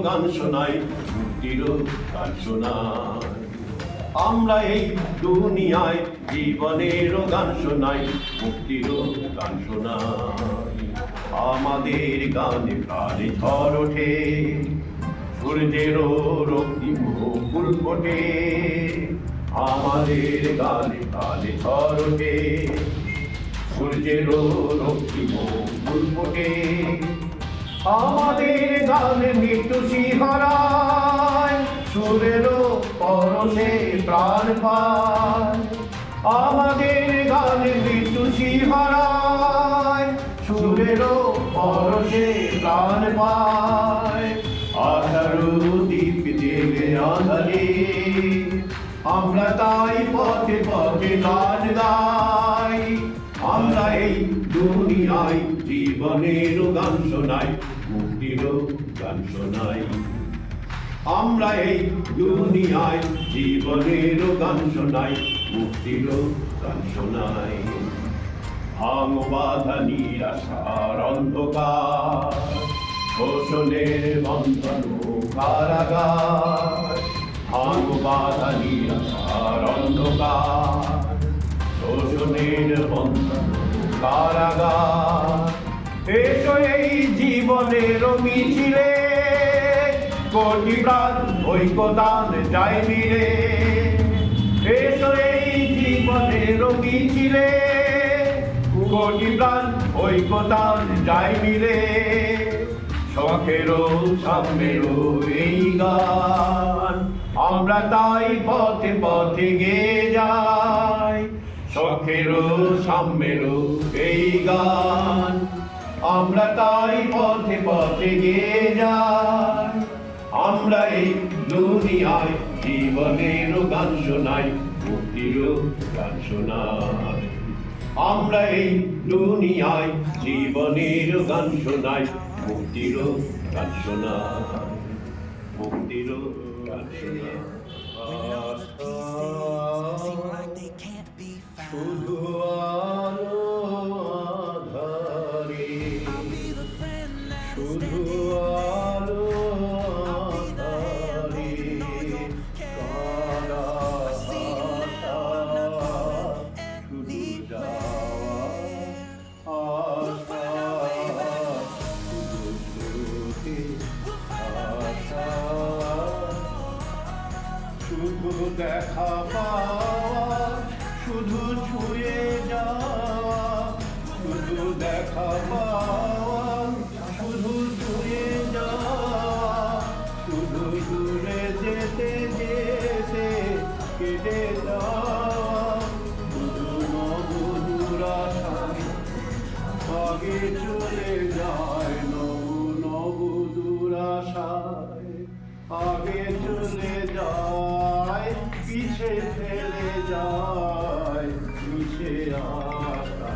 গান শোনাই, মুক্তির গান শোনাই। আমরা এই দুনিয়ায় জীবনের গান শোনাই, মুক্তির গান শোনাই। আমাদের গানে প্রাণে ঝড় ওঠে, সূর্যেরও রক্তিম ফুল ফোটে। আমাদের গানে প্রাণে ঝড় ওঠে, সূর্যেরও রক্তিম ফুল ফোটে। আমাদের গানে মৃত্যু শিহারায়, সুরেরও পরশে প্রাণ পায়। আমাদের গানে মৃত্যু শিহারায়, সুরেরও পরশে প্রাণ পায়। আশারু দীপ জেলে আঁধারে, আমরা তাই পথে পথে গান গাই। আমরা এই দুনিয়ায় জীবনের গান শোনাই, মুক্তির গান শোনাই। আমরা এই দুনিয়ায় জীবনের গান শোনাই, মুক্তির গান শোনাই। ভাঙ বাধা নিরাশার অন্ধকার, শোষণের বন্ধন কারাগার। ভাঙ বাধা নিরাশার অন্ধকার, শোষণের বন্ধন কারাগার। এসো এই জীবনের মিছিলে, কোটি প্রাণ ঐক্যদান যায় মিলে। এসো এই জীবনের মিছিলে, কোটি প্রাণ ঐক্যদান যায় মিলে। শখেরও সাম্যেরও এই গান, আমরা তাই পথে পথে গেয়ে যাই। শখেরও সাম্যেরও এই গান, আমরা তাই পথে পথে গেয়ে যাই। আমরা এই দুনিয়ায় জীবনের গান শোনাই, মুক্তির গান শোনাই। আমরা এই দুনিয়ায় জীবনের গান শোনাই, মুক্তির গান শোনাই, মুক্তির গান শোনাই। শুধু আলো আঁধারে, শুধু আলো আঁধারে, কারা আশা, শুধু যাওয়া আশা, শুধু স্রোতে আশা, শুধু দেখা পাওয়া, শুধু ছুঁয়ে যাওয়া, শুধু দেখা পাওয়া, শুধু ছুঁয়ে যাওয়া। শুধু দূরে যেতে যেতে কেটে যাওয়া, শুধু নবদূর আশায় আগে চলে যায়। নবদূর আশায় আগে চলে যায়, পিছে ফেলে যায়, পিছে আশা